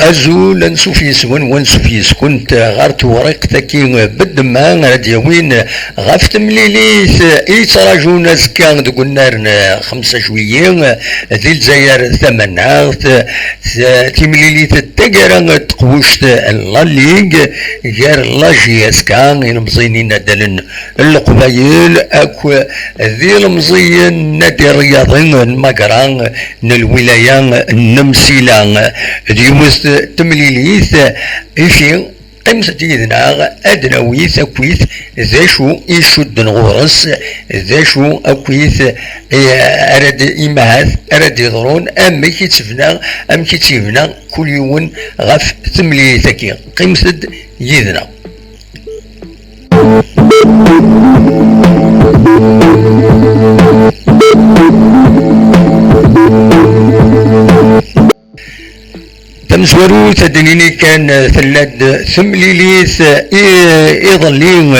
أزول نسوف يسون ونسوف يسكنت غارت وريق تاكي بالدما غادي وين غافت مليليث يتراجونا زكا دوك النار 5 شوية ذي الجزائر 8 تيمليليث تاكرا تقوشت لا ليغ غير لا جي اس كا مزينين دالن القبايل اكو ذي المزين نادي الرياضي المقران الولاية النمسيلة ديوز تمليليث إيشي قمت تيدنا أدنويث أكويث ذا شو يشد نغورس ذا شو أكويث أراد إمهات أراد يضرون أم كيتسفنا كل يوم غف تمليليثكي قمت يدنا تمسورو تدنيني كان ثلاث ثمليليث يظلين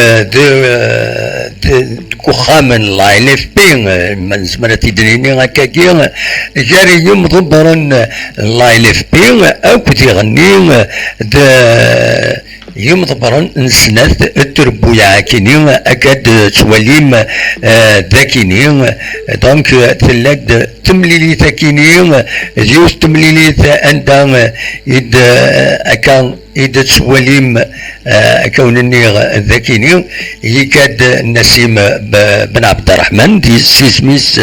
كخامن لا إل إف بي من زمرة تدنيني هكاكي جاري يوم ضبرن لا إل إف بي أو كتغنين يوم ضبرن نسنات التربويا كينين أكاد توليم ذاكينين دونك ثلاث تمليليث كينين زيوس تمليليث عندها إد أكان إذا توليم كونني ذاكيني يكاد نسيم بن عبد الرحمن دي سيسميس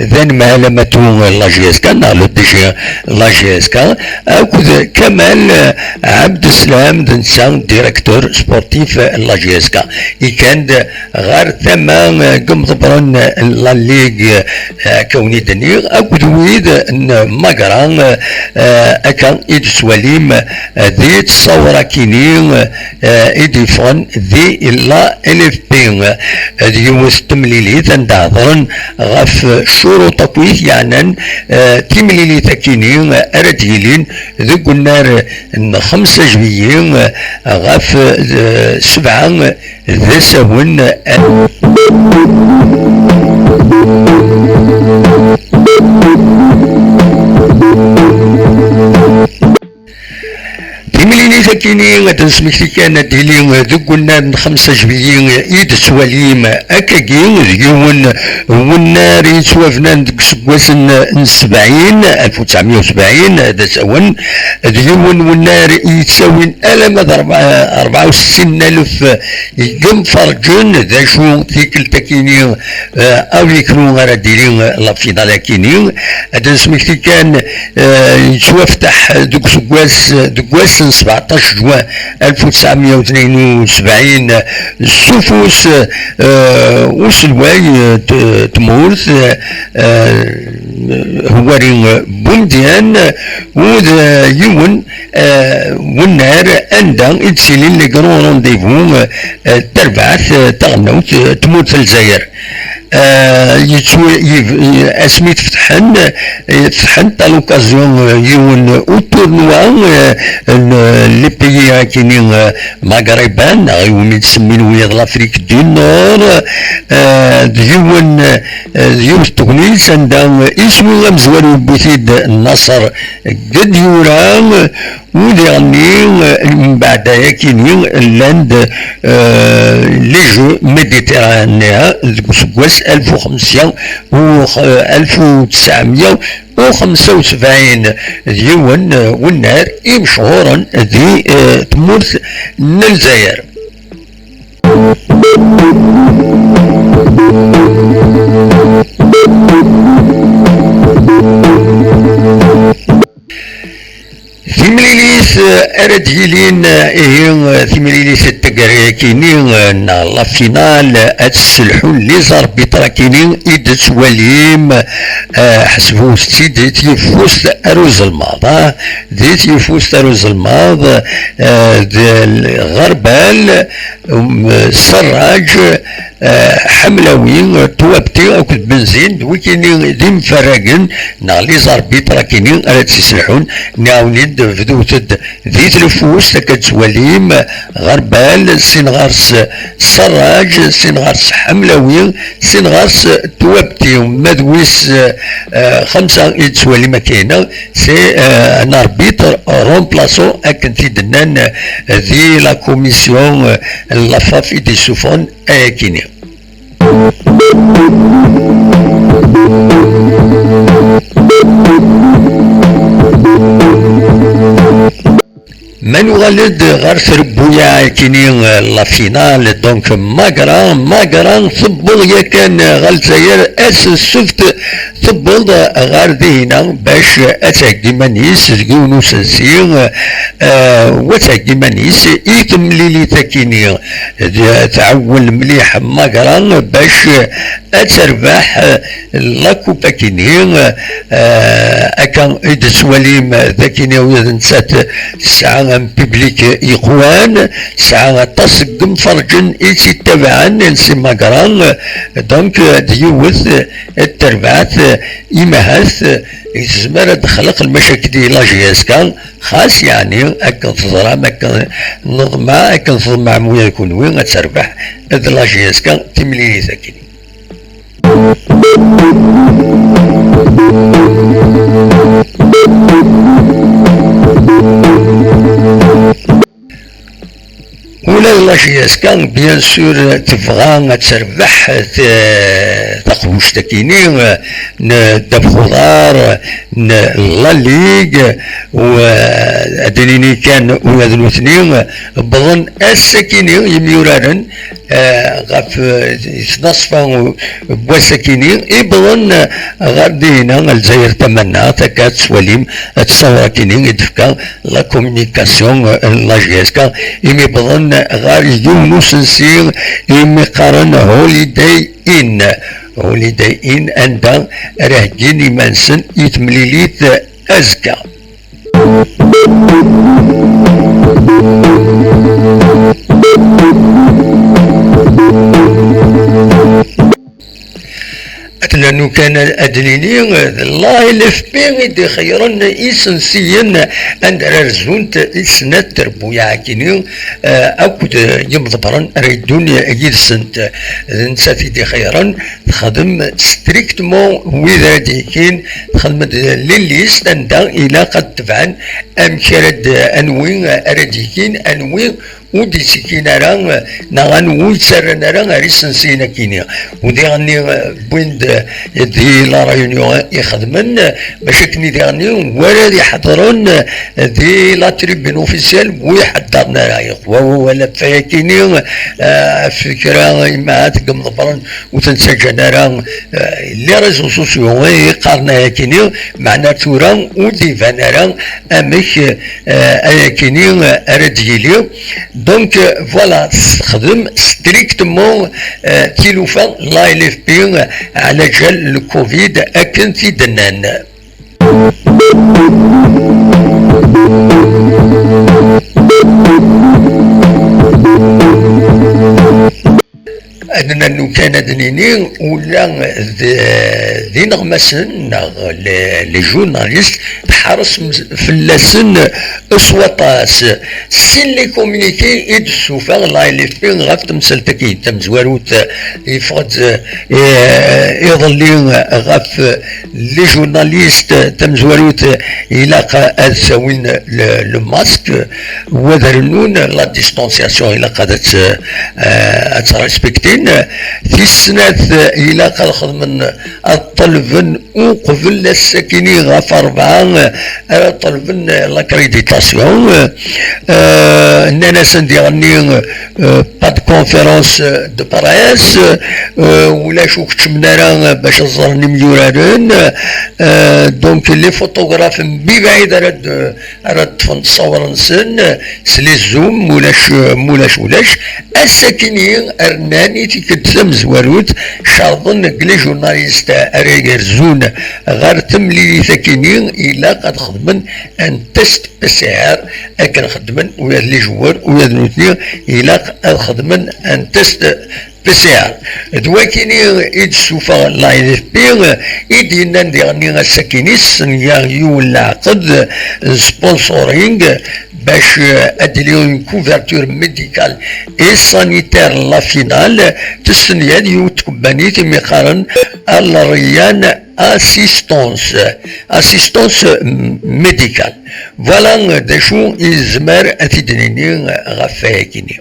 ذن مهلمته لا جي اس كا نالو ديجي لا جي اس كا أكد كمال عبد السلام دنسان ديريكتور سبورتيف لا جي اس كا يكاد غير ثمان قم ضبرن لا ليغ كوني دنيغ أكد ويد مقران أكان إد سوليم ذي تصور كينين إدفون ذي إلا إلف بين ديوس تمليليث ندهضرن غف شروط كويث يعني تمليليث كينين أرديلين ذو النار 5 جويين غف 7 ذا سون تمليني ذاكيني غتنسمكتي كان ديلي ذوك قلنا 5 جويين إيد سواليم أكاكين ديون والنار يتوافنا ديك سكواس 1970 هذا سون ديون والنار يتساوين ألم 64,000 يقم فرجون ذا شو تيكل تاكيني أو يكرو غير ديلي لافينال كيني هذا نسمكتي كان يتوفتح دوك سكواس 17 جوان 1972 السفوس وسلواي تمورث هوارين بومديان وذا يون والنار عندها يتسيلين لي كرون رونديفو تربعث تغنوت تموت في الجزائر اسمي تفتحن تا لوكازيون يون اوتورنوا لي بيي كاينين مغربان يوم تسمين ويا لافريك دو نور يون تونس عندها اسمه مزوار بوثيد النصر قد يوران وديرني من بعد كاينين لاند لي جو ميديتيرانيا سكواس 1500 و 1975 ديون والنار مشهورا ذي تمورث الجزائر. ثمليليس أرديلين ثمليليس التقريكينين لا فينال أتسلحون لي زار بطراكينين إدت وليم حسبو ستيدت يفوس أروز الماضة ديت يفوس أروز الماض غربال سراج حملوي توابتي اكد بنزين وكيني دي مفرقن نا لي زاربيط راه كينين راه تيسلحون ناونيد فدوتد ذي تلفوس تكتسواليم غربال سين غارس سراج سين غارس حملاوي سين غارس توابتي مدويس 5 يتسوالي ما كاينه سي ان اربيتر رومبلاسون اكن تيدنان ذي لا كوميسيون لافافي دي سوفون اكيني. من ولد غير ربويا كيني لا فينال دونك ماغران ثبل يا كان غالزاير اس السفت ثبل غير دينا باش اتاكي مانيس زكونو سنسير واتاكي مانيس يكملي لي تاكيني تعول مليح ماغران باش اتربح لا كوبا كيني اكا ادسواليم ذاكيني ونسات الساعه بيبليك إخوان ساعة تصق مفرجن إيتي تبعا نسي مقران دونك ديوث التربعات إمهات يتزمر تخلق المشاكل دي لاجياسكا خاص يعني أكن تضرام أكن نظمة أكن تضمع مويا يكون وين تربح هذا لاجياسكا تمليني ذاكين. ولا لاجياس كان بيان سور تبغى تربح تقوش تكيني دب خضار لا ليغ وادنيني كان وهذا الاثنين بظن السكيني يميوران غاف يتنصفا بواسكيني يبظن غادينا الجزائر تمنى تكات سواليم تصور كيني يدفكا لا كومونيكاسيون لاجياسكا يمي بظن غار يونس نسير يمي قارن هوليداي ان عند راه جيني مانسن يتمليليت ازكا. لأنه كان أدنيني الله يلف بيغي دي خيرا إسنسيا أن رزونت إسنة تربويا عكيني أكد يمضبرا ريدون أجيد سنت نساتي دي خيرا تخدم ستريكتمون وإذا ديكين تخدم لليست أندا إلى قد تبعا أمكرد أنوين أرديكين أنوين ودي سكينة راه نغان ويتسرنا راه ريسنسينا كينيا ودي غني بويند دي لا رايونيون يخدمن باش كني دي غني ولا يحضرون دي لا تريبين اوفيسيال ويحضرنا راه يخوا ولا فاكيني فكرة ما تقم ضبرن وتنسجنا راه لي ريزو سوسيو يقارنا كيني معناتو راه ودي فانا راه امك كيني ارديلي دونك فوالا تخدم ستريكتمون تيلوفان لا يلف بي على جال الكوفيد اكن في دنان. أننا كان دنيني ولا ذي نغمسن لي جورناليست تحرص في اللسن أصواتاس سين لي كومينيكي يدسو فاغ لا يلي فين غاف تمسلتكي تمزواروت يفقد يظلي غاف لي جورناليست تمزواروت يلاقى أساوين الماسك وذرنون لا ديستونسياسيون إلا قادت أترسبكتين في السنة إلى قد خدمن الطلبن وقبل السكيني غاف 4 طلبن لاكريديتاسيون اننا سنديرني باد كونفيرونس دو باريس ولا شو كتمنا راه باش نزرني مليوران دونك لي فوتوغراف ببعيد راد تصور نسن سلي زوم ولاش السكيني ارناني تيكتسم زواروت شرطن كلي جورناليست اريغرزون غير تملي ساكنين الا قد خدمن ان تيست PCR اكن خدمن ويا لي جوار ويا نوتني الا قد خدمن ان تيست spécial. Dwakini يتسوفا لا اف بي يدينا نديرني السكينيس نيو العقد سبونسورينغ باش اديريو اون كوفرتور ميديكال اي سانيتير لا فينال تسنيا ديو تكبانيت ميقارن الريان اسيستونس ميديكال. فوالا داشو يزمر اتدنيني غفاكيني.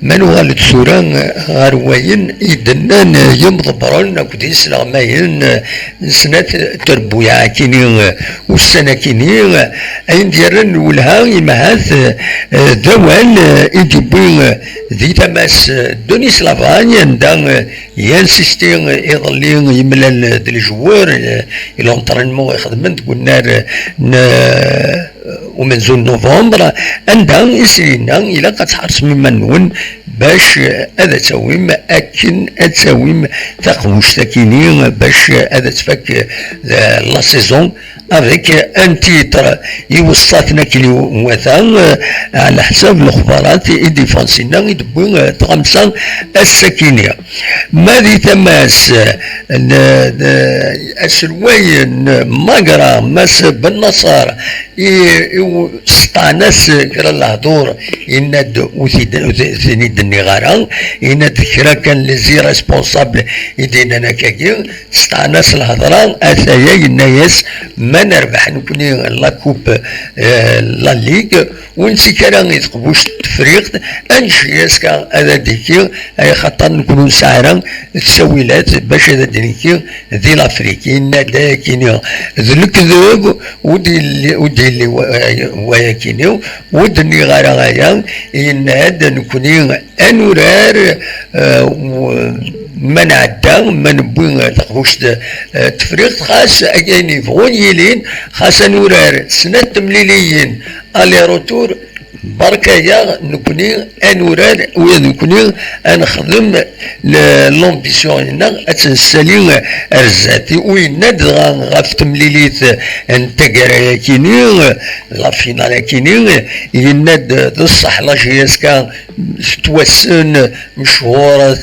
منو غالت سوران غارواين يدنان يمضبران كديس الغماين سنة تربويا كيني والسنة كيني اين ديرن ولها يمهاث دوال يجيبين ذي تماس دوني سلافانيا ندان ينسيستين يظلين يملال دي الجوار الانترينمون يخدمن قلنا ومن زون نوفمبر عندها يسرينا الى قد حرص ممن باش هذا تسويم اكن تسويم تقوش تكيني باش هذا تفك لا سيزون افيك ان تيتر يوصاتنا كيلو مثلا على حساب الاخبارات ديفونسينا يدبون تغمسا السكينيه ماذي تماس السلوين ماقرا ماس بالنصارى سطاناس كرا الهدور يناد وثني دني غاران يناد كرا كان لزي ريسبونسابل يدينا كاكي سطاناس الهضران اثايا ينايس ما نربح نكوني لا كوب لا ليغ ونسي كرا يتقبوش التفريق انشي يسكا هذا ديكي اي خاطر نكونو ساعرا تسويلات باش هذا ديكي ذي لافريكي يناد كينيا ذو الكذوب ودي اللي ويا كينيو ودني غارا غايا يناد نكوني انورار من عدا من بوين تقوش تفريق خاص اجاني فغون يلين خاص نورار سنة تمليليين الي روتور بركايا نكوني انوراد ونكوني نخدم لومبيسيون هنا اتنسالي رزاتي ويناد غاف تمليليت نتاكرا كيني لا فينال كيني يناد الصح لا جياسكا توسن مشهورة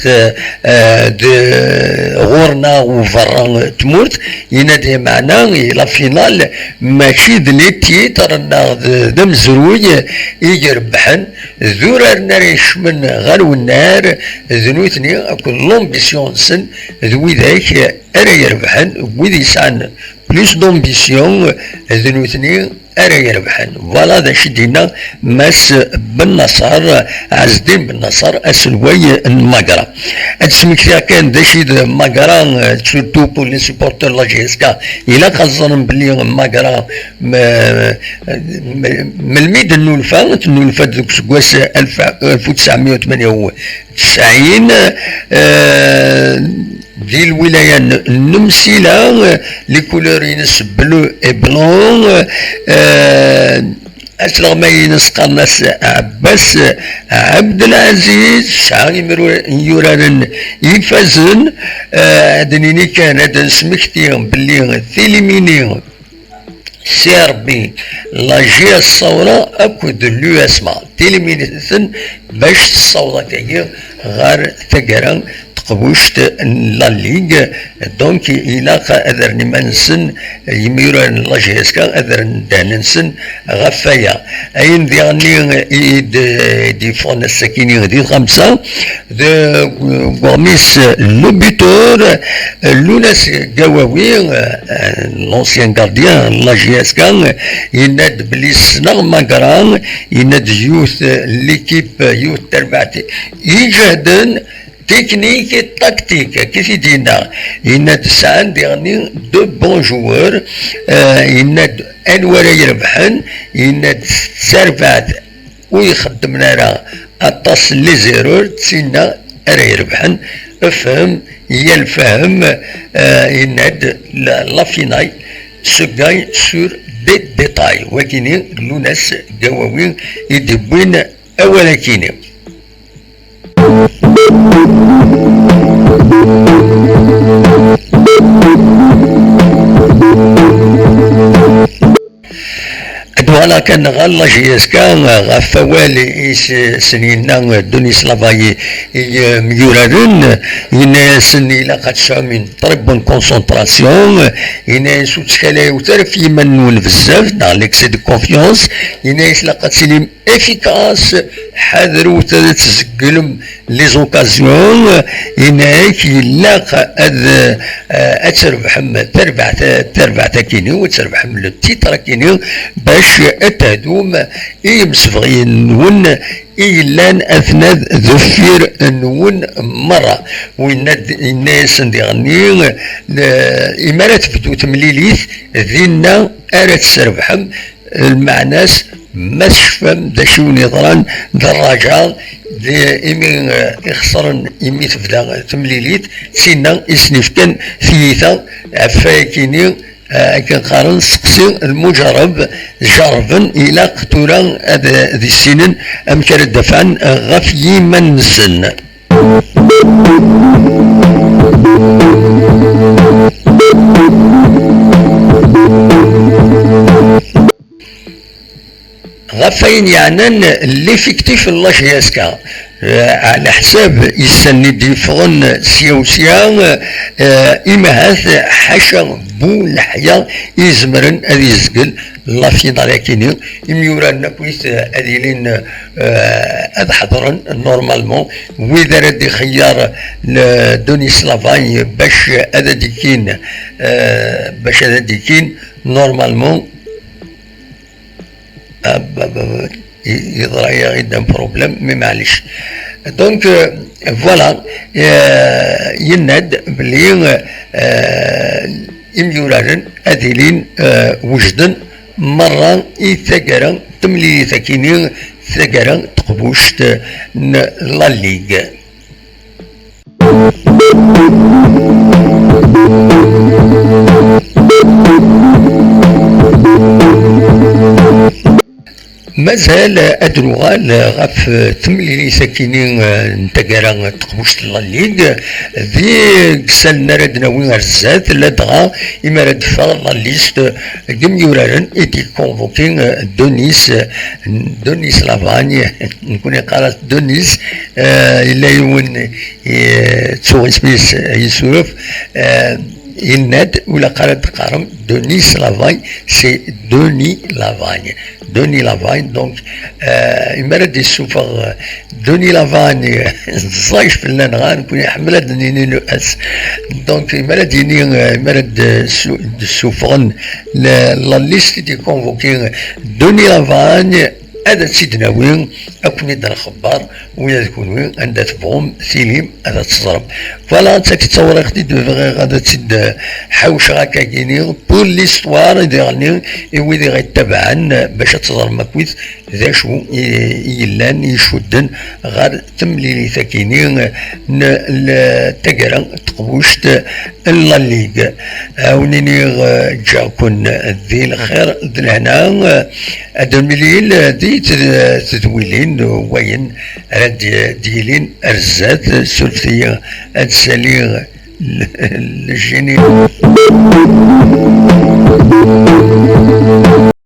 غورنا وفران تمورت ينادي معنا لا فينال ماشي دلي تيتر دم زروي يربحن ذورار نار يشمن غالو النار ذنوثني اكون لومبيسيون سن ذوي ذاك ارا يربحن وذي سعن بليس دومبيسيون ذنوثني ارا يربحن. فوالا ذا شدينا ماس بالنصر عز الدين بالنصر اسلوي المقرا تسميك فيها كان ذا شي مقرا سورتو بور لي سيبورتور لا جيسكا الى خزن بلي مقرا من الميد النولفات ذوك سكواس 1998 دي الولاية النمسيلة لي كولورينس بلو اي بلون اسرغما ينسقى ناس عباس عبد العزيز شعري يوران يفازن دنيني كان هذا نسمكتيهم باللي ثيليميني سيربي لا جي الصورة اكود لو اسما تيليمينيثن باش الصورة تاعي غير تقرا قبوشت لا ليغ دونك الى اذرني منسن يميرون لا جيسكا اذرن دانسن غفايا اين دياني دي فون السكيني دي خمسه دو غوميس لو بيتور لوناس جواوي لونسيان غارديان لا جيسكا يناد بلي سنا ماكران يناد يوث ليكيب يوث تربعتي يجهدن تكنيك تاكتيك كيف يدينا يناد سان ديرني دو بون جوور يناد انوار يربحن يناد سيرفات ويخدمنا راه اطاس لي زيرور تسينا راه يربحن افهم هي الفهم يناد لا فيناي سو غاي سور دي ديتاي ولكن لوناس جواوين يدبون اولا كيني. فوالا كان غالا جيسكا غفوالي سنينا دوني سلافاي ميورادن يناس إلا قد من طرب كونسونطراسيون يناس وتشكالا وتعرف يمنون بزاف dans l'excès de confiance يناس لقد سليم efficace حاذروا تسجلهم لي زوكازيون يناك يلاق تربح تربع تاكيني وتربح من التيتر كيني باش اتهدوم يمسفغين نون إيلان أثناء ذفير نون مرة وين الناس نديغني إمارات بدو تمليليث ذينا أرات سربحم المعناس ما تشفم دا شو نظران دراجة دي إمي إخسرن إمي تبدا تمليليت سينا إسنف كان ثيثا عفاكيني كان قارن سقسي المجرب جربا إلى قتولا ذي السنين أمكن الدفعا غفي من السن غفين يعني ليفيكتيف الله ياسكا على حساب يسند يفغن سيوسيا إما هذا حاشا بو الحياة يزمرن أذي يزقل لا في ضلاكيني يميوران كويس أذيلين أذ حضرن نورمالمون وإذا ردي خيار لدوني سلافاي باش أذا ديكين باش أذا ديكين نورمالمون يضرع غدا بروبليم مي معليش دونك فوالا يناد بلي إميوران أذيلين وجدن مرة إثاقرا تملي ثاكيني ثاقرا تقبوشت لا ليغ مازال أدروغال غاف تملي ساكنين نتاكرا تقبوشت الليغ ذي كسالنا راد ناوي رزات لا دغا إما راد فار لا ليست كم يورارن إتي كونفوكين دونيس لافاني نكون قالت دونيس إلا يون تسوغ سميس يسولف يناد ولا قالت قارم دونيس لافاي سي دوني لافاي دونك إما راد يسوفغ دوني لافاني صايش في اللانغان كون يحمل دنيني نؤس دونك إما راد يني إما راد سوفغن لا ليست دي كونفوكين دوني لافاني هذا سيدنا وين أكون يدنا خبار وين تكون وين عندها تبغم سليم هذا تصرف فوالا انت تتصور اختي غادا تسد حوش هكا كيني بول ليستوار يديرني ويدي غيتبعن باش تصرف ماكويس ذا شو يلان يشدن غير تمليلي ثاكيني تقرا تقبوشت لا ليغ ونيني جاكون ذي الخير لهنا هذا المليل ذي تدويلين وين راد ديلين ارزات سلفية السليغ الجيني